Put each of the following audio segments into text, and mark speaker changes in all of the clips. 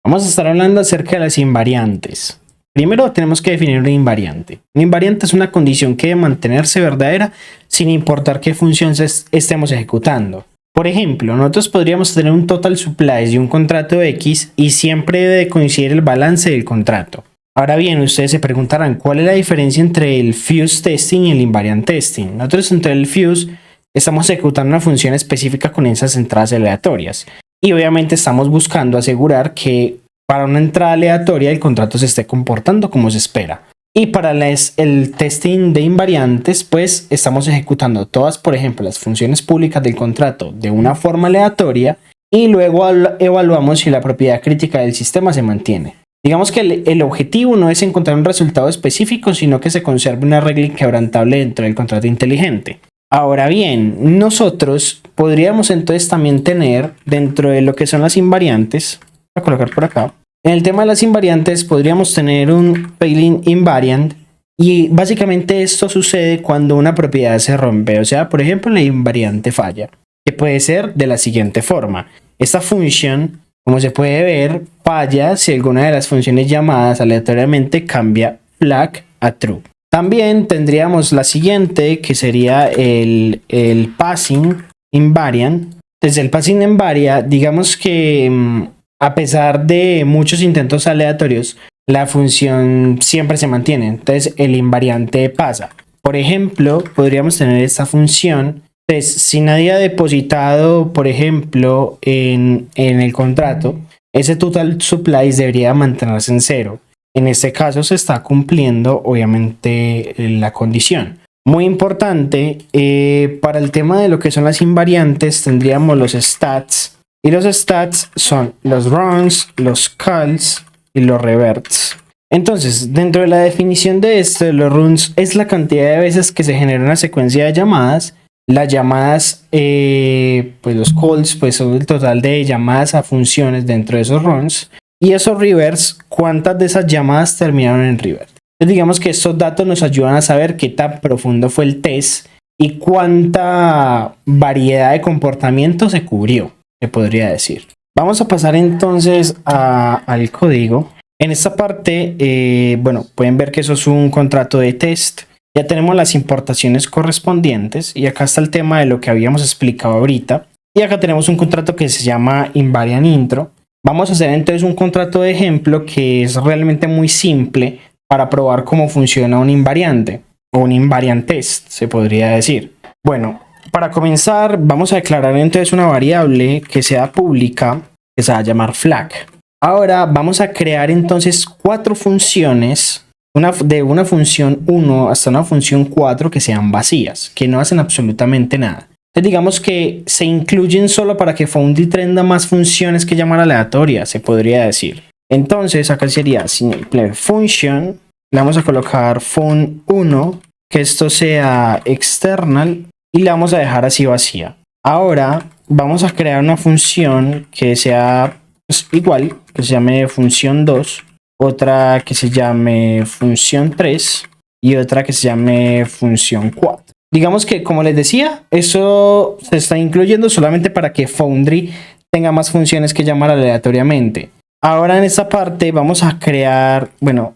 Speaker 1: Vamos a estar hablando acerca de las invariantes. Primero tenemos que definir una invariante. Una invariante es una condición que debe mantenerse verdadera sin importar qué función estemos ejecutando. Por ejemplo, nosotros podríamos tener un total supplies de un contrato X y siempre debe coincidir el balance del contrato. Ahora bien, ustedes se preguntarán cuál es la diferencia entre el fuse testing y el invariant testing. Nosotros entre el fuse estamos ejecutando una función específica con esas entradas aleatorias. Y obviamente estamos buscando asegurar que para una entrada aleatoria el contrato se esté comportando como se espera. Y para el testing de invariantes, pues estamos ejecutando todas, por ejemplo, las funciones públicas del contrato de una forma aleatoria y luego evaluamos si la propiedad crítica del sistema se mantiene. Digamos que el objetivo no es encontrar un resultado específico, sino que se conserve una regla inquebrantable dentro del contrato inteligente. Ahora bien, nosotros podríamos entonces también tener dentro de lo que son las invariantes, voy a colocar por acá, en el tema de las invariantes podríamos tener un failing invariant y básicamente esto sucede cuando una propiedad se rompe, o sea, por ejemplo, la invariante falla, que puede ser de la siguiente forma. Esta función, como se puede ver, falla si alguna de las funciones llamadas aleatoriamente cambia flag a true. También tendríamos la siguiente, que sería el passing invariant. Desde el passing invariant, digamos que a pesar de muchos intentos aleatorios, la función siempre se mantiene. Entonces el invariante pasa. Por ejemplo, podríamos tener esta función. Entonces, si nadie ha depositado, por ejemplo, en el contrato, ese total supplies debería mantenerse en 0. En este caso se está cumpliendo obviamente la condición. Muy importante, para el tema de lo que son las invariantes tendríamos los stats. Y los stats son los runs, los calls y los reverts. Entonces, dentro de la definición de esto, los runs es la cantidad de veces que se genera una secuencia de llamadas. Las llamadas, pues los calls, pues son el total de llamadas a funciones dentro de esos runs. Y esos reverts, cuántas de esas llamadas terminaron en revert. Entonces, digamos que estos datos nos ayudan a saber qué tan profundo fue el test y cuánta variedad de comportamiento se cubrió, se podría decir. Vamos a pasar entonces al código. En esta parte, bueno, pueden ver que eso es un contrato de test. Ya tenemos las importaciones correspondientes y acá está el tema de lo que habíamos explicado ahorita. Y acá tenemos un contrato que se llama invariant intro. Vamos a hacer entonces un contrato de ejemplo que es realmente muy simple para probar cómo funciona un invariante o un invariant test, se podría decir. Bueno, para comenzar vamos a declarar entonces una variable que sea pública que se va a llamar flag. Ahora vamos a crear entonces 4 funciones, de una función 1 hasta una función 4 que sean vacías, que no hacen absolutamente nada. Entonces digamos que se incluyen solo para que Foundry trenda más funciones que llamar aleatoria, se podría decir. Entonces acá sería simple function, le vamos a colocar fun1, que esto sea external y la vamos a dejar así vacía. Ahora vamos a crear una función que sea pues, igual, que se llame función 2, otra que se llame función 3 y otra que se llame función 4. Digamos que, como les decía, eso se está incluyendo solamente para que Foundry tenga más funciones que llamar aleatoriamente. Ahora en esta parte vamos a crear, bueno,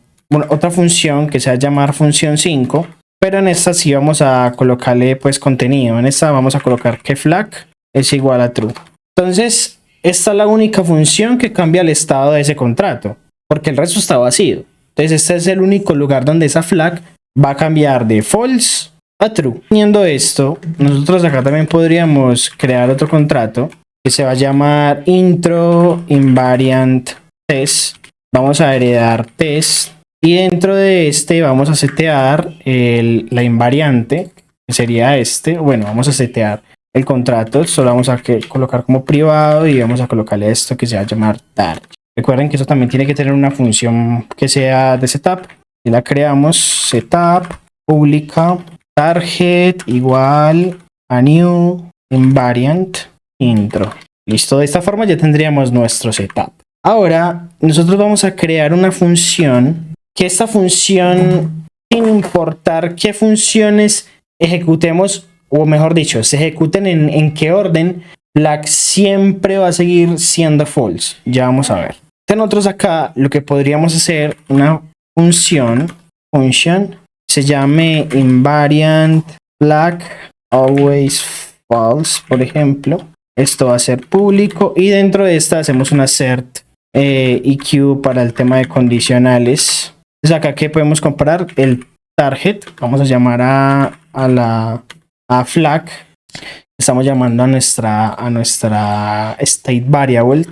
Speaker 1: otra función que sea llamar función 5, pero en esta sí vamos a colocarle pues contenido. En esta vamos a colocar que flag es igual a true. Entonces, esta es la única función que cambia el estado de ese contrato, porque el resto está vacío. Entonces, este es el único lugar donde esa flag va a cambiar de false a true. Teniendo esto, nosotros acá también podríamos crear otro contrato que se va a llamar intro invariant test. Vamos a heredar test y dentro de este vamos a setear la invariante, que sería este. Bueno, vamos a setear el contrato, solo vamos a colocar como privado y vamos a colocarle esto que se va a llamar target. Recuerden que eso también tiene que tener una función que sea de setup. Y la creamos, setup pública target igual a new invariant intro. Listo, de esta forma ya tendríamos nuestro setup. Ahora nosotros vamos a crear una función, que esta función, sin importar qué funciones ejecutemos, o mejor dicho, se ejecuten en qué orden, flag siempre va a seguir siendo false. Ya vamos a ver. Entonces nosotros acá lo que podríamos hacer, una función se llame invariant flag always false, por ejemplo. Esto va a ser público y dentro de esta hacemos una assert EQ para el tema de condicionales. Entonces acá que podemos comparar el target, vamos a llamar a flag, estamos llamando a nuestra state variable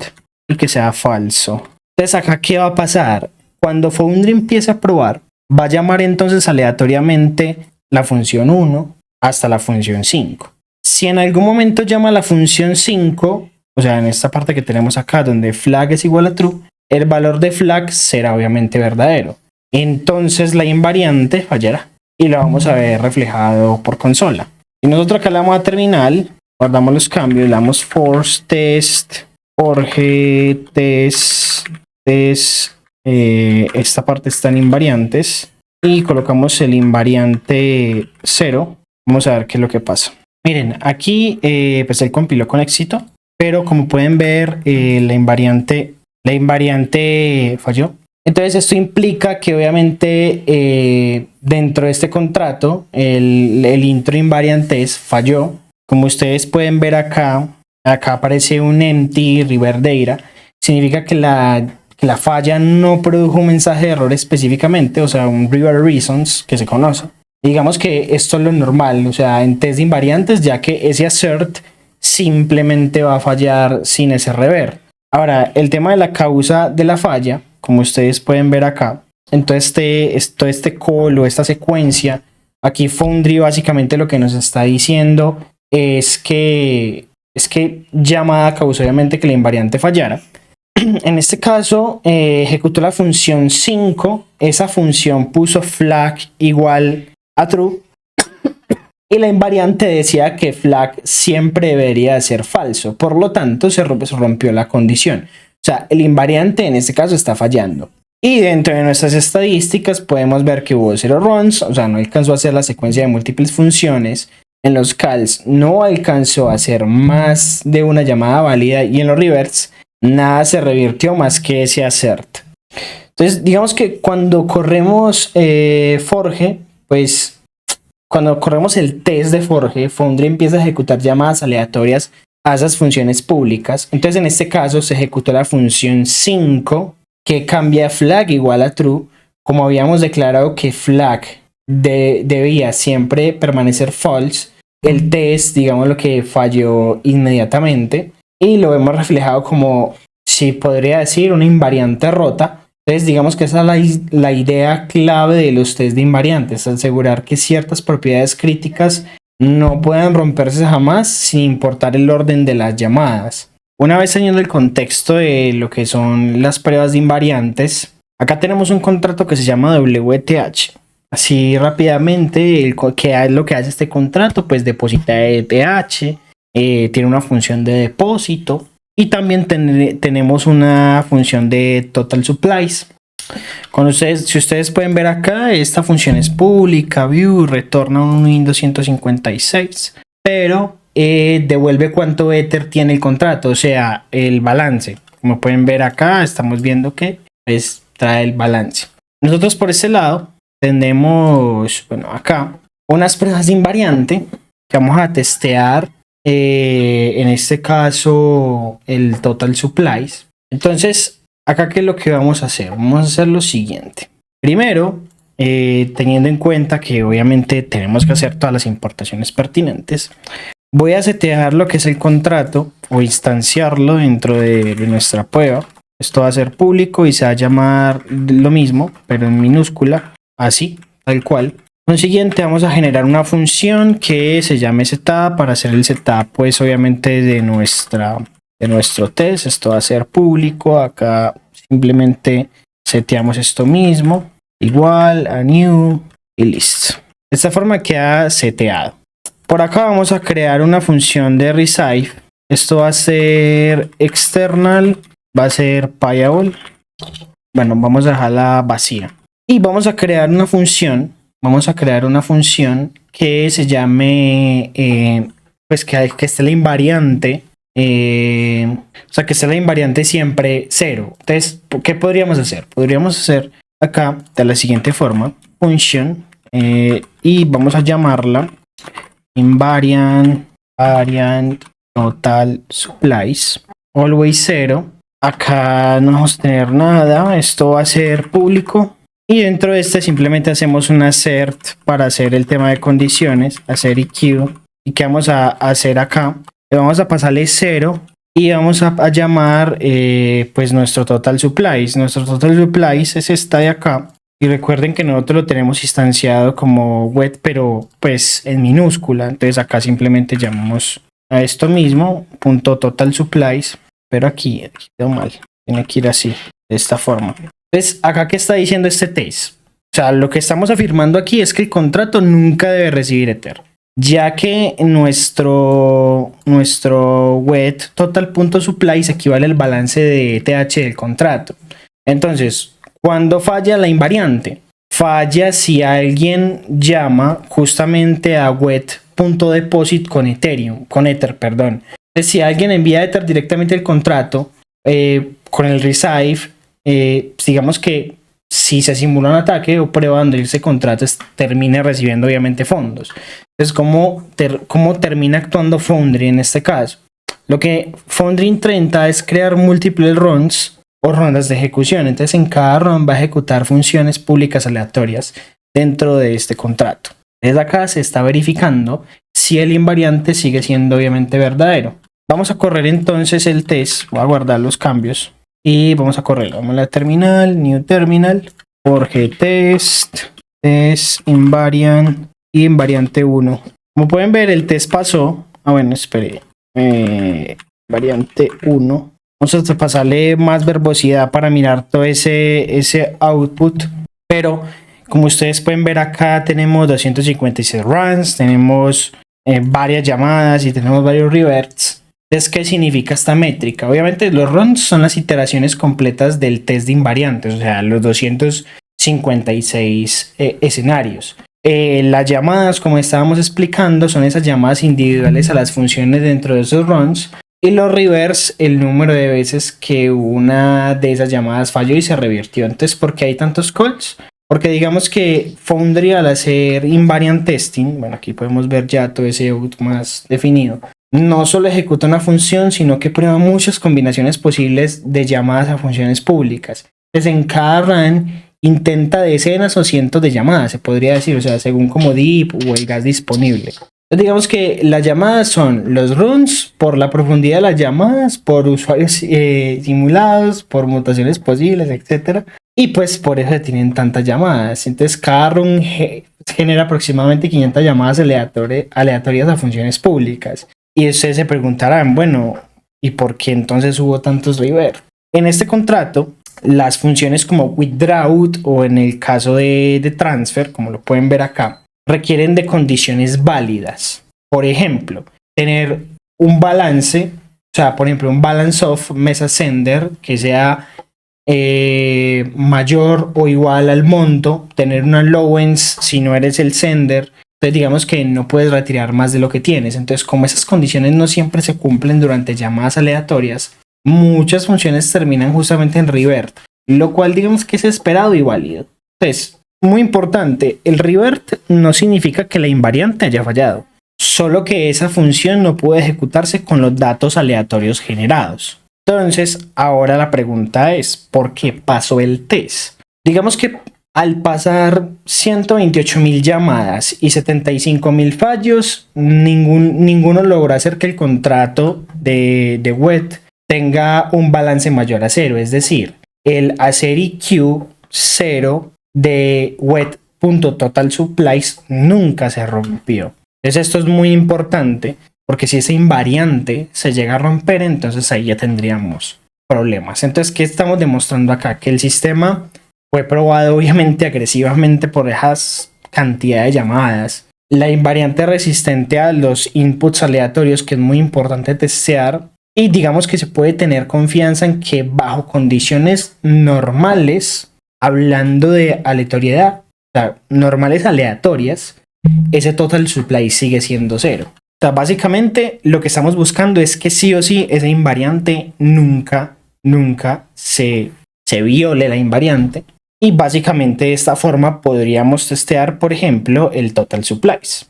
Speaker 1: y que sea falso. Entonces acá qué va a pasar, cuando Foundry empiece a probar, va a llamar entonces aleatoriamente la función 1 hasta la función 5. Si en algún momento llama la función 5, o sea, en esta parte que tenemos acá donde flag es igual a true, el valor de flag será obviamente verdadero. Entonces la invariante fallará y lo vamos a ver reflejado por consola. Y nosotros acá le damos a terminal, guardamos los cambios, le damos force test, forge test, esta parte está en invariantes y colocamos el invariante 0. Vamos a ver qué es lo que pasa. Miren, aquí pues él compiló con éxito, pero como pueden ver la invariante falló. Entonces esto implica que obviamente dentro de este contrato el intro invariantes falló. Como ustedes pueden ver acá aparece un empty river data. Significa que la falla no produjo un mensaje de error específicamente, o sea, un river reasons que se conoce. Digamos que esto es lo normal, o sea, en test de invariantes, ya que ese assert simplemente va a fallar sin ese rever. Ahora, el tema de la causa de la falla, como ustedes pueden ver acá, entonces este call o esta secuencia, aquí Foundry básicamente lo que nos está diciendo es que llamada causó obviamente que la invariante fallara. En este caso, ejecutó la función 5, esa función puso flag igual a true y la invariante decía que flag siempre debería ser falso, por lo tanto se rompió la condición. O sea, el invariante en este caso está fallando. Y dentro de nuestras estadísticas podemos ver que hubo 0 runs, o sea, no alcanzó a hacer la secuencia de múltiples funciones. En los calls no alcanzó a hacer más de una llamada válida y en los revers nada se revirtió más que ese assert. Entonces, digamos que cuando corremos Forge, pues cuando corremos el test de Forge, Foundry empieza a ejecutar llamadas aleatorias a esas funciones públicas. Entonces, en este caso, se ejecutó la función 5 que cambia flag igual a true, como habíamos declarado que flag debía siempre permanecer false. El test, digamos, lo que falló inmediatamente y lo hemos reflejado como, si podría decir, una invariante rota. Entonces, digamos que esa es la idea clave de los test de invariantes, asegurar que ciertas propiedades críticas no puedan romperse jamás sin importar el orden de las llamadas. Una vez teniendo el contexto de lo que son las pruebas de invariantes, acá tenemos un contrato que se llama WTH. Así rápidamente, ¿qué es lo que hace este contrato? Pues deposita ETH, tiene una función de depósito y también tenemos una función de total supplies. Si ustedes pueden ver acá, esta función es pública, view, retorna un Windows 156, pero devuelve cuánto Ether tiene el contrato, o sea, el balance. Como pueden ver acá, estamos viendo que pues, trae el balance. Nosotros por ese lado tenemos, bueno, acá unas pruebas de invariante que vamos a testear. En este caso, el total supplies. Entonces, acá qué es lo que vamos a hacer. Vamos a hacer lo siguiente. Primero, teniendo en cuenta que obviamente tenemos que hacer todas las importaciones pertinentes, voy a setear lo que es el contrato o instanciarlo dentro de nuestra prueba. Esto va a ser público y se va a llamar lo mismo, pero en minúscula, así, tal cual. Consiguiente, vamos a generar una función que se llame setup para hacer el setup, pues obviamente de nuestro test. Esto va a ser público. Acá simplemente seteamos esto mismo, igual a new y listo. De esta forma queda seteado. Por acá vamos a crear una función de receive. Esto va a ser external, va a ser payable. Bueno, vamos a dejarla vacía. Y vamos a crear una función. Vamos a crear una función que se llame, pues que esté la invariante o sea, que esté la invariante siempre 0. Entonces, ¿qué podríamos hacer? Podríamos hacer acá de la siguiente forma, function, y vamos a llamarla invariant total supplies, always 0. Acá no vamos a tener nada, esto va a ser público. Y dentro de este simplemente hacemos una assert para hacer el tema de condiciones, hacer EQ. ¿Y qué vamos a hacer acá? Le vamos a pasarle 0 y vamos a llamar pues nuestro total supplies. Nuestro total supplies es esta de acá. Y recuerden que nosotros lo tenemos instanciado como wet, pero pues en minúscula. Entonces acá simplemente llamamos a esto mismo, punto total supplies. Pero aquí quedó mal. Tiene que ir así, de esta forma. Entonces, acá, ¿qué está diciendo este test? O sea, lo que estamos afirmando aquí es que el contrato nunca debe recibir Ether, ya que nuestro wet total.supplies equivale al balance de ETH del contrato. Entonces, cuando falla la invariante, falla si alguien llama justamente a wet.deposit con Ethereum, con Ether, perdón. Entonces, si alguien envía Ether directamente al contrato con el receive, digamos que si se simula un ataque o prueba donde ese contrato termine recibiendo obviamente fondos. Entonces, ¿cómo termina actuando Foundry en este caso? Lo que Foundry intenta es crear múltiples runs o rondas de ejecución. Entonces, en cada run va a ejecutar funciones públicas aleatorias dentro de este contrato. Desde acá se está verificando si el invariante sigue siendo obviamente verdadero. Vamos a correr entonces el test. Voy a guardar los cambios. Y vamos a correr, vamos a la terminal, new terminal, Jorge test invariant y invariante 1. Como pueden ver, el test pasó. Bueno, espere. Variante 1. Vamos a pasarle más verbosidad para mirar todo ese output. Pero como ustedes pueden ver acá, tenemos 256 runs, tenemos varias llamadas y tenemos varios reverts. Entonces, ¿qué significa esta métrica? Obviamente los runs son las iteraciones completas del test de invariantes, o sea, los 256 escenarios. Las llamadas, como estábamos explicando, son esas llamadas individuales a las funciones dentro de esos runs. Y los reverse, el número de veces que una de esas llamadas falló y se revirtió. Entonces, ¿por qué hay tantos calls? Porque digamos que Foundry, al hacer invariant testing, bueno, aquí podemos ver ya todo ese out más definido, no solo ejecuta una función, sino que prueba muchas combinaciones posibles de llamadas a funciones públicas. Entonces, en cada run intenta decenas o cientos de llamadas, se podría decir, o sea, según como deep o el gas disponible. Entonces, digamos que las llamadas son los runs por la profundidad de las llamadas, por usuarios simulados, por mutaciones posibles, etc. Y pues por eso se tienen tantas llamadas. Entonces, cada run genera aproximadamente 500 llamadas aleatorias a funciones públicas. Y ustedes se preguntarán, bueno, ¿y por qué entonces hubo tantos reverse? En este contrato, las funciones como withdraw o en el caso de transfer, como lo pueden ver acá, requieren de condiciones válidas. Por ejemplo, tener un balance, o sea, por ejemplo, un balance of mesa sender que sea mayor o igual al monto, tener una allowance si no eres el sender. Entonces digamos que no puedes retirar más de lo que tienes. Entonces, como esas condiciones no siempre se cumplen durante llamadas aleatorias, muchas funciones terminan justamente en revert, lo cual digamos que es esperado y válido. Entonces, muy importante, el revert no significa que la invariante haya fallado, solo que esa función no puede ejecutarse con los datos aleatorios generados. Entonces, ahora la pregunta es, ¿por qué pasó el test? Digamos que al pasar 128.000 llamadas y 75.000 fallos, ninguno logró hacer que el contrato de wet tenga un balance mayor a 0. Es decir, el hacer EQ 0 de wet.total_supplies nunca se rompió. Entonces esto es muy importante porque si ese invariante se llega a romper, entonces ahí ya tendríamos problemas. Entonces, ¿qué estamos demostrando acá? Que el sistema fue probado obviamente agresivamente por esas cantidad de llamadas. La invariante resistente a los inputs aleatorios, que es muy importante testear. Y digamos que se puede tener confianza en que bajo condiciones normales, hablando de aleatoriedad, o sea, normales aleatorias, ese total supply sigue siendo 0. O sea, básicamente lo que estamos buscando es que sí o sí esa invariante nunca se viole la invariante. Y básicamente de esta forma podríamos testear, por ejemplo, el total supplies.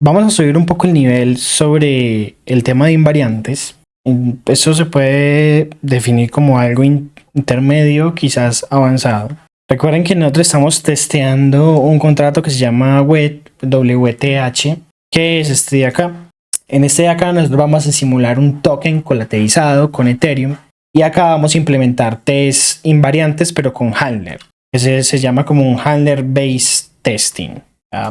Speaker 1: Vamos a subir un poco el nivel sobre el tema de invariantes. Eso se puede definir como algo intermedio, quizás avanzado. Recuerden que nosotros estamos testeando un contrato que se llama WTH, que es este de acá. En este de acá nosotros vamos a simular un token colateralizado con Ethereum y acá vamos a implementar test invariantes pero con handler. Ese se llama como un handler based testing.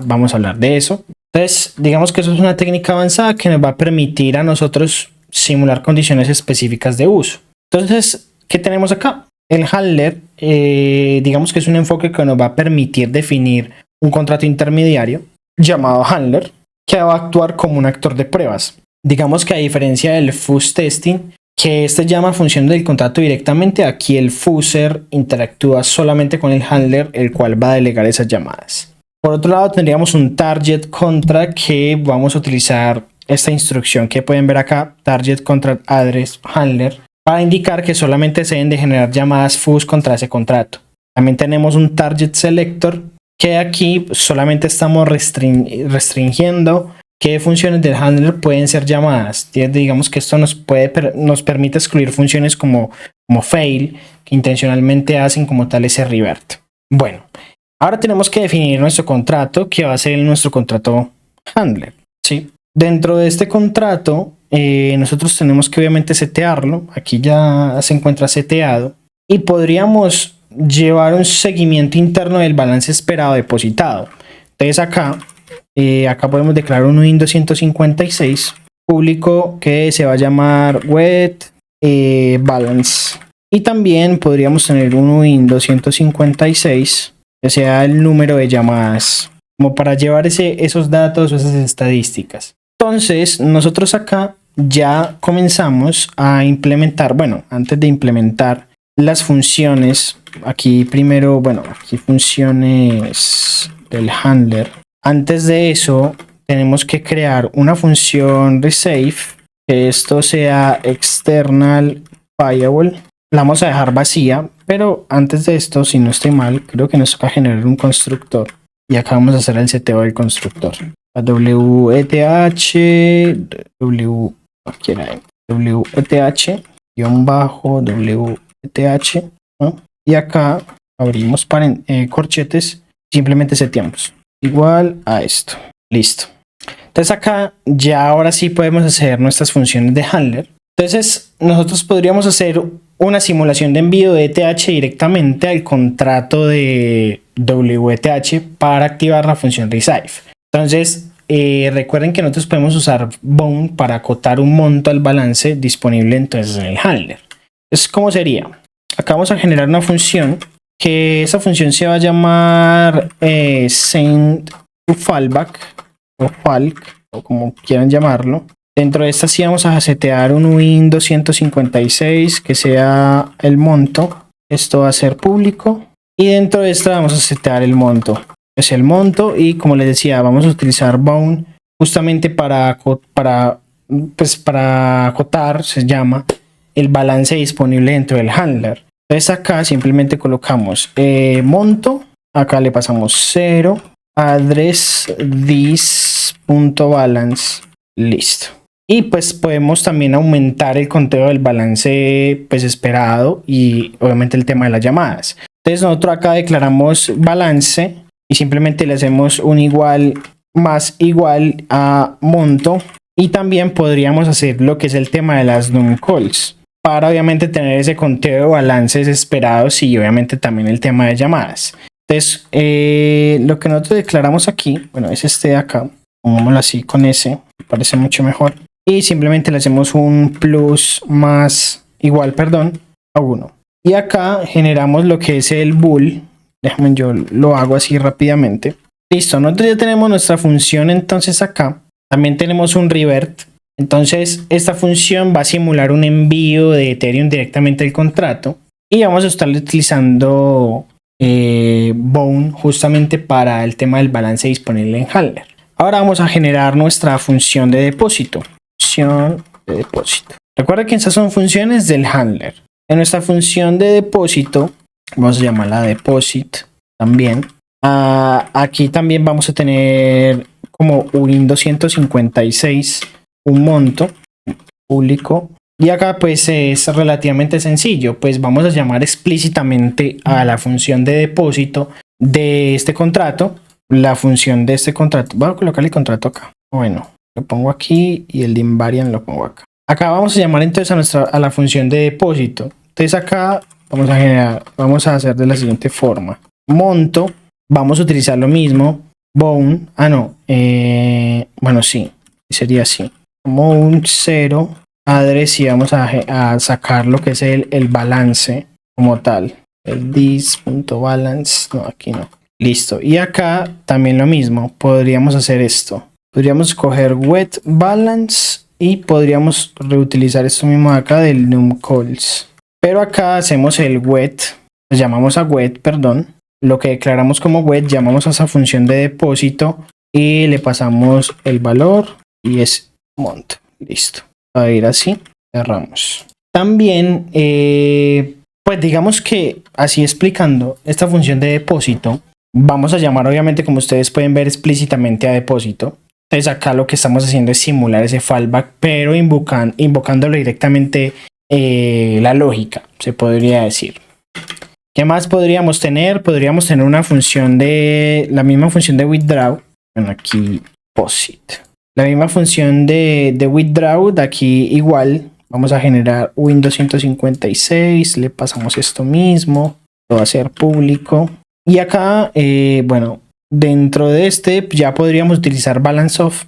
Speaker 1: Vamos a hablar de eso. Entonces, digamos que eso es una técnica avanzada que nos va a permitir a nosotros simular condiciones específicas de uso. Entonces, ¿qué tenemos acá? El handler, digamos que es un enfoque que nos va a permitir definir un contrato intermediario llamado handler, que va a actuar como un actor de pruebas. Digamos que a diferencia del fuzz testing, que este llama función del contrato directamente, aquí el fuzzer interactúa solamente con el handler, el cual va a delegar esas llamadas. Por otro lado, tendríamos un target contract que vamos a utilizar esta instrucción que pueden ver acá, target contract address handler, para indicar que solamente se deben de generar llamadas fuzz contra ese contrato. También tenemos un target selector, que aquí solamente estamos restringiendo qué funciones del handler pueden ser llamadas. Digamos que esto nos permite excluir funciones como fail, que intencionalmente hacen como tal ese revert. Bueno, ahora tenemos que definir nuestro contrato, que va a ser nuestro contrato handler, ¿sí? Dentro de este contrato, nosotros tenemos que obviamente setearlo. Aquí ya se encuentra seteado. Y podríamos llevar un seguimiento interno del balance esperado depositado. Entonces acá podemos declarar un UIN 256 público que se va a llamar wet balance. Y también podríamos tener un UIN 256 que sea el número de llamadas, como para llevar esos datos o esas estadísticas. Entonces nosotros acá ya comenzamos a implementar, antes de implementar las funciones, aquí primero, aquí funciones del handler. Antes de eso tenemos que crear una función resave, que esto sea external payable. La vamos a dejar vacía, pero antes de esto, si no estoy mal, creo que nos toca generar un constructor. Y acá vamos a hacer el seteo del constructor. WETH, WETH, ¿no? Y acá abrimos corchetes, simplemente seteamos igual a esto. Listo. Entonces acá ya ahora sí podemos hacer nuestras funciones de handler. Entonces nosotros podríamos hacer una simulación de envío de ETH directamente al contrato de WETH para activar la función resave. Entonces recuerden que nosotros podemos usar bound para acotar un monto al balance disponible entonces en el handler. Entonces, ¿cómo sería? Acá vamos a generar una función, que esa función se va a llamar send to fallback o falk, o como quieran llamarlo. Dentro de esta sí vamos a setear un UIN 256 que sea el monto. Esto va a ser público. Y dentro de esta vamos a setear el monto. Es el monto, y como les decía, vamos a utilizar bound justamente para acotar, se llama, el balance disponible dentro del handler. Entonces acá simplemente colocamos monto, acá le pasamos 0, address this.balance, listo. Y pues podemos también aumentar el conteo del balance esperado, y obviamente el tema de las llamadas. Entonces nosotros acá declaramos balance y simplemente le hacemos un igual más igual a monto, y también podríamos hacer lo que es el tema de las num calls para obviamente tener ese conteo de balances esperados, y obviamente también el tema de llamadas. Entonces lo que nosotros declaramos aquí, es este de acá, pongámoslo así con ese, me parece mucho mejor, y simplemente le hacemos un plus más igual, a 1. Y acá generamos lo que es el bool. Déjame, yo lo hago así rápidamente. Listo, nosotros ya tenemos nuestra función. Entonces acá también tenemos un revert. Entonces esta función va a simular un envío de Ethereum directamente al contrato, y vamos a estar utilizando bound justamente para el tema del balance disponible en handler. Ahora vamos a generar nuestra función de depósito. Función de depósito. Recuerda que estas son funciones del handler. En nuestra función de depósito, vamos a llamarla deposit también. Aquí también vamos a tener como un 256, un monto público. Y acá pues es relativamente sencillo, pues vamos a llamar explícitamente a la función de depósito de este contrato, la función de este contrato. Voy a colocar el contrato acá. Bueno, lo pongo aquí y el de invariant lo pongo acá. Acá vamos a llamar entonces a la función de depósito. Entonces acá vamos a hacer de la siguiente forma. Monto, vamos a utilizar lo mismo. Bound, bueno sí, sería así. Como un 0. Address y vamos a sacar lo que es el balance como tal. El this.balance, no, aquí no. Listo. Y acá también lo mismo. Podríamos hacer esto. Podríamos coger wet balance y podríamos reutilizar esto mismo de acá del numCalls. Pero acá hacemos el wet, llamamos a wet, perdón. Lo que declaramos como wet, llamamos a esa función de depósito y le pasamos el valor y es monto. Listo. Va a ir así, cerramos. También, pues digamos que así explicando esta función de depósito, vamos a llamar obviamente como ustedes pueden ver explícitamente a depósito. Entonces acá lo que estamos haciendo es simular ese fallback, pero invocándolo directamente la lógica, se podría decir. ¿Qué más podríamos tener? Podríamos tener una función la misma función de withdraw. Bueno, aquí deposit. La misma función de withdraw, de aquí igual, vamos a generar Win256, le pasamos esto mismo, lo va a hacer público. Y acá, bueno, dentro de este ya podríamos utilizar balance of.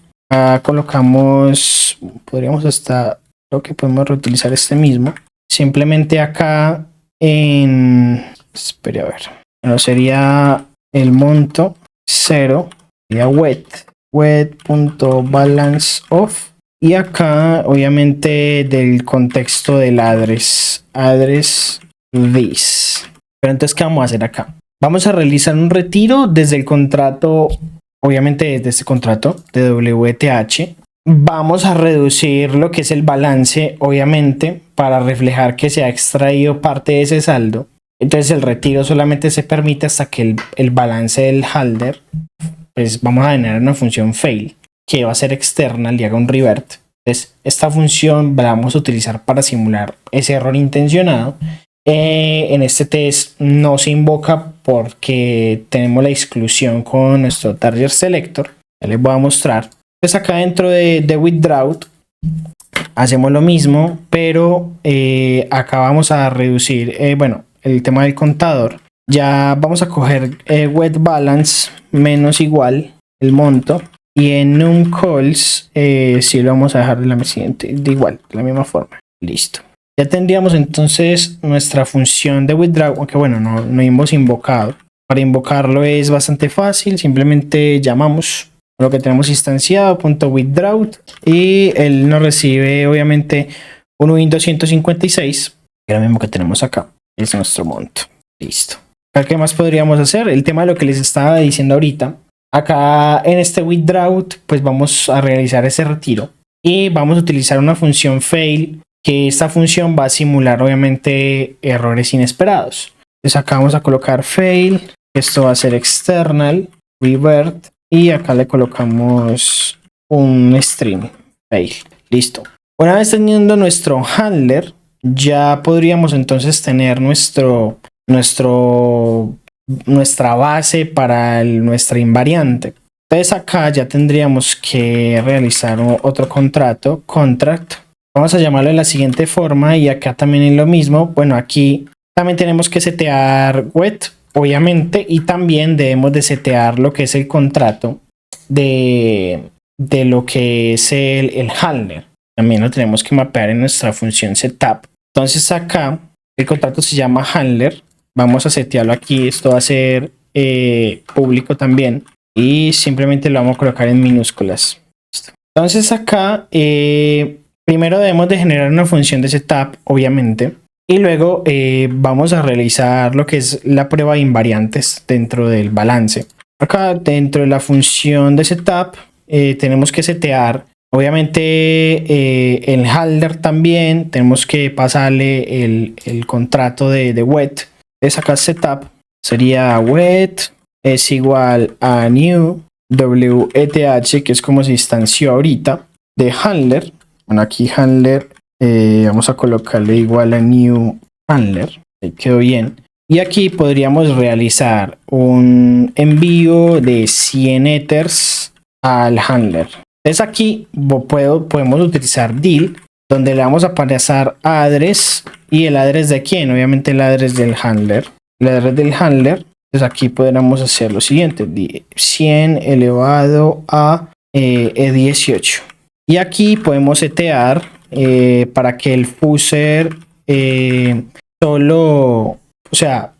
Speaker 1: Colocamos, podríamos hasta, creo que podemos reutilizar este mismo. Simplemente acá espere a ver, bueno, sería el monto 0, sería wet.balance of y acá obviamente del contexto del address this. Pero entonces ¿qué vamos a hacer acá? Vamos a realizar un retiro desde el contrato, obviamente desde este contrato de WTH. Vamos a reducir lo que es el balance, obviamente, para reflejar que se ha extraído parte de ese saldo. Entonces el retiro solamente se permite hasta que el balance del holder, pues vamos a generar una función fail que va a ser externa y haga un revert. Entonces esta función la vamos a utilizar para simular ese error intencionado. En este test no se invoca porque tenemos la exclusión con nuestro target selector. Ya les voy a mostrar. Entonces acá dentro de withdraw hacemos lo mismo, pero acá vamos a reducir, bueno, el tema del contador. Ya vamos a coger wet balance menos igual el monto y en numCalls sí lo vamos a dejar de la misma forma. Listo. Ya tendríamos entonces nuestra función de withdraw, aunque bueno, no hemos invocado. Para invocarlo es bastante fácil, simplemente llamamos lo que tenemos instanciado, .withdraw, y él nos recibe obviamente un Win256, que es lo mismo que tenemos acá, es nuestro monto. Listo. ¿Qué más podríamos hacer? El tema de lo que les estaba diciendo ahorita. Acá en este withdraw, pues vamos a realizar ese retiro y vamos a utilizar una función fail, que esta función va a simular obviamente errores inesperados. Entonces acá vamos a colocar fail, esto va a ser external, revert, y acá le colocamos un string fail. Listo. Una vez teniendo nuestro handler, ya podríamos entonces tener nuestra base para nuestra invariante. Entonces acá ya tendríamos que realizar otro contract. Vamos a llamarlo de la siguiente forma y acá también es lo mismo. Bueno, aquí también tenemos que setear wet, obviamente, y también debemos de setear lo que es el contrato de lo que es el handler. También lo tenemos que mapear en nuestra función setup. Entonces acá el contrato se llama handler. Vamos a setearlo aquí. Esto va a ser público también. Y simplemente lo vamos a colocar en minúsculas. Entonces acá primero debemos de generar una función de setup, obviamente. Y luego vamos a realizar lo que es la prueba de invariantes dentro del balance. Acá dentro de la función de setup tenemos que setear, obviamente, el handler también. Tenemos que pasarle el contrato de wet. Es acá setup, sería wet es igual a new weth, que es como se instanció ahorita, de handler. Bueno, aquí handler, vamos a colocarle igual a new handler. Ahí quedó bien. Y aquí podríamos realizar un envío de 100 ethers al handler. Entonces aquí podemos utilizar deal, donde le vamos a pasar address. ¿Y el address de quién? Obviamente el address del handler. El address del handler. Entonces aquí podríamos hacer lo siguiente: 100 elevado a E18. Y aquí podemos setear para que el fusser solo, sea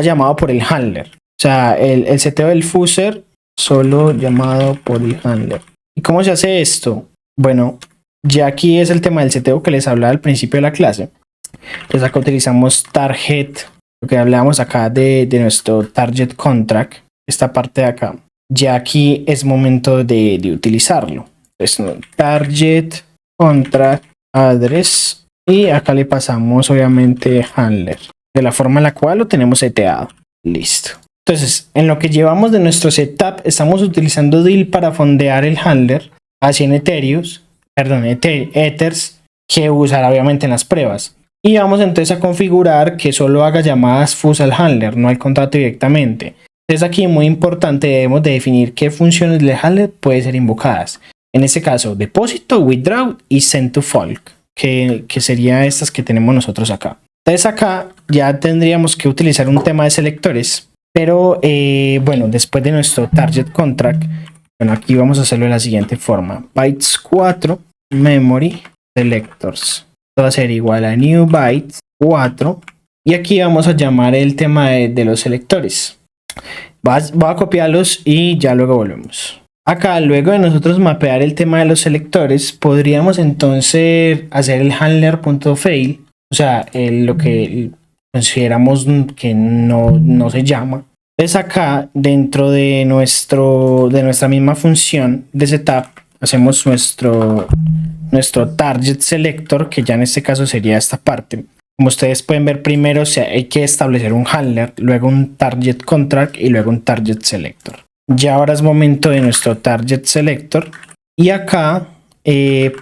Speaker 1: llamado por el handler. O sea, el seteo del fusser solo llamado por el handler. ¿Y cómo se hace esto? Bueno, ya aquí es el tema del seteo que les hablaba al principio de la clase. Entonces acá utilizamos target, lo que hablábamos acá de nuestro target contract, esta parte de acá. Ya aquí es momento de utilizarlo. Entonces, target contract address, y acá le pasamos obviamente handler, de la forma en la cual lo tenemos seteado. Listo. Entonces, en lo que llevamos de nuestro setup, estamos utilizando deal para fondear el handler a 100 ethers, que usará obviamente en las pruebas. Y vamos entonces a configurar que solo haga llamadas fuse al handler, no al contrato directamente. Entonces aquí, muy importante, debemos de definir qué funciones del handler pueden ser invocadas. En este caso, depósito, withdraw y send to folk, que serían estas que tenemos nosotros acá. Entonces acá ya tendríamos que utilizar un tema de selectores, pero bueno, después de nuestro target contract, bueno, aquí vamos a hacerlo de la siguiente forma: bytes 4 memory selectors. Esto va a ser igual a new bytes 4, y aquí vamos a llamar el tema de los selectores. Voy a copiarlos y ya luego volvemos. Acá, luego de nosotros mapear el tema de los selectores, podríamos entonces hacer el handler.fail, o sea, lo que consideramos que no se llama. Entonces acá, dentro de nuestra misma función de setup, hacemos nuestro target selector, que ya en este caso sería esta parte. Como ustedes pueden ver, primero hay que establecer un handler, luego un target contract y luego un target selector. Ya ahora es momento de nuestro target selector, y acá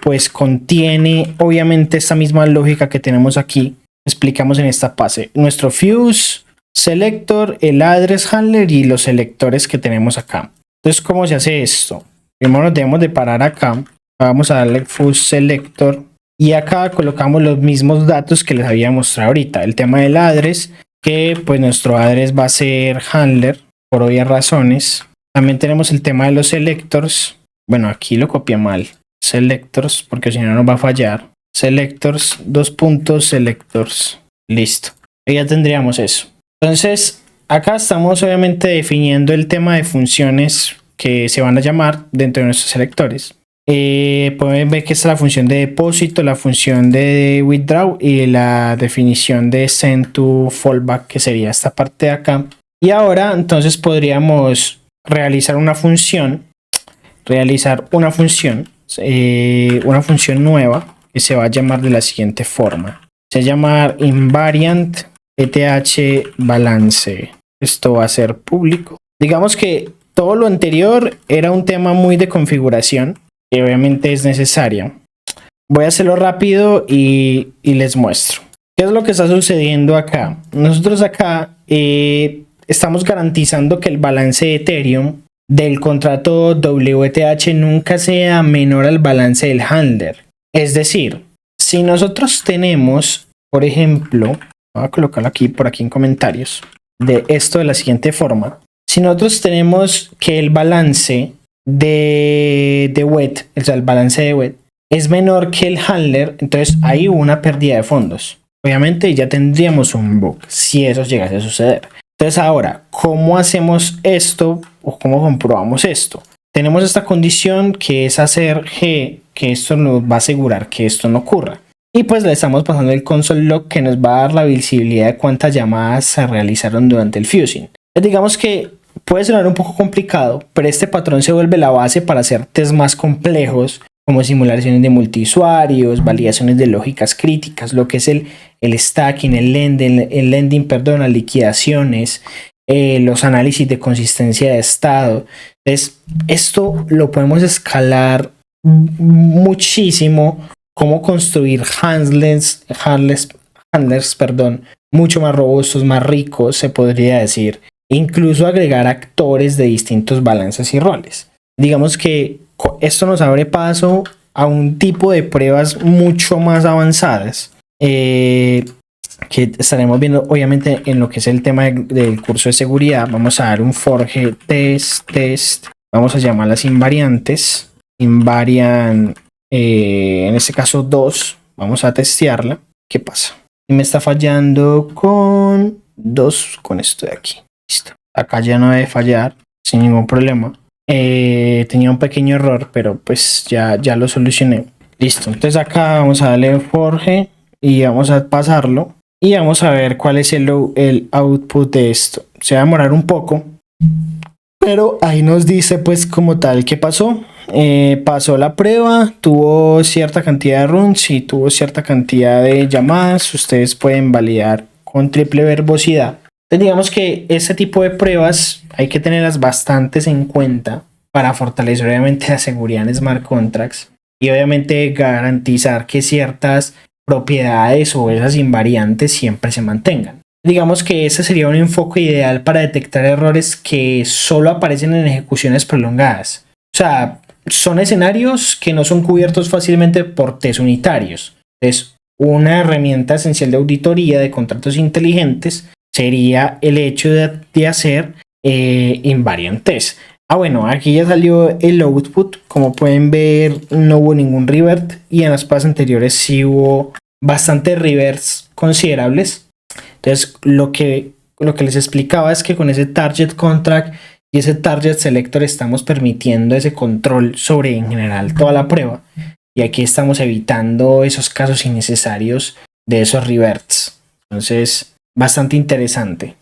Speaker 1: pues contiene obviamente esta misma lógica que tenemos aquí. Explicamos en esta fase nuestro fuse selector, el address handler y los selectores que tenemos acá. Entonces, ¿cómo se hace esto? Primero nos debemos de parar acá, vamos a darle fuse selector, y acá colocamos los mismos datos que les había mostrado ahorita. El tema del address, que pues nuestro address va a ser handler por obvias razones. También tenemos el tema de los selectors. Bueno, aquí lo copié mal. Selectors, porque si no nos va a fallar. Selectors, selectors. Listo. Y ya tendríamos eso. Entonces, acá estamos obviamente definiendo el tema de funciones que se van a llamar dentro de nuestros selectores. Pueden ver que esta es la función de depósito, la función de withdraw y la definición de send to fallback, que sería esta parte de acá. Y ahora entonces podríamos realizar una función nueva que se va a llamar de la siguiente forma. Se va a llamar invariant eth balance. Esto va a ser público. Digamos que todo lo anterior era un tema muy de configuración, que obviamente es necesaria. Voy a hacerlo rápido y les muestro qué es lo que está sucediendo acá. Nosotros acá estamos garantizando que el balance de Ethereum del contrato WETH nunca sea menor al balance del handler. Es decir, si nosotros tenemos, por ejemplo, voy a colocarlo aquí en comentarios, de esto de la siguiente forma: si nosotros tenemos que el balance de wet, o sea, el balance de wet es menor que el handler, entonces hay una pérdida de fondos. Obviamente ya tendríamos un bug si eso llegase a suceder. Entonces ahora, ¿cómo hacemos esto o cómo comprobamos esto? Tenemos esta condición que es hacer G, que esto nos va a asegurar que esto no ocurra. Y pues le estamos pasando el console log, que nos va a dar la visibilidad de cuántas llamadas se realizaron durante el fusing. Digamos que puede sonar un poco complicado, pero este patrón se vuelve la base para hacer test más complejos, como simulaciones de multiusuarios, validaciones de lógicas críticas, lo que es el stacking, el lending, perdón, las liquidaciones, los análisis de consistencia de estado. Entonces, esto lo podemos escalar muchísimo, cómo construir handlers, perdón, mucho más robustos, más ricos, se podría decir. Incluso agregar actores de distintos balances y roles. Digamos que esto nos abre paso a un tipo de pruebas mucho más avanzadas que estaremos viendo obviamente en lo que es el tema del curso de seguridad. Vamos a dar un forge test, vamos a llamarlas invariantes, invariant en este caso 2, vamos a testearla. ¿Qué pasa? Y me está fallando con 2, con esto de aquí. Listo. Acá ya no debe fallar sin ningún problema. Tenía un pequeño error, pero pues ya lo solucioné. Listo. Entonces acá vamos a darle forge y vamos a pasarlo. Y vamos a ver cuál es el output de esto. Se va a demorar un poco, pero ahí nos dice pues como tal qué pasó. Pasó la prueba, tuvo cierta cantidad de runs y tuvo cierta cantidad de llamadas. Ustedes pueden validar con triple verbosidad. Entonces digamos que ese tipo de pruebas hay que tenerlas bastantes en cuenta para fortalecer obviamente la seguridad en smart contracts y obviamente garantizar que ciertas propiedades o esas invariantes siempre se mantengan. Digamos que ese sería un enfoque ideal para detectar errores que solo aparecen en ejecuciones prolongadas. O sea, son escenarios que no son cubiertos fácilmente por test unitarios. Entonces, una herramienta esencial de auditoría de contratos inteligentes sería el hecho de hacer invariantes. Bueno, aquí ya salió el output. Como pueden ver, no hubo ningún revert y en las pruebas anteriores sí hubo bastantes reverts considerables. Entonces, lo que les explicaba es que con ese target contract y ese target selector estamos permitiendo ese control sobre en general toda la prueba. Y aquí estamos evitando esos casos innecesarios de esos reverts. Entonces, bastante interesante.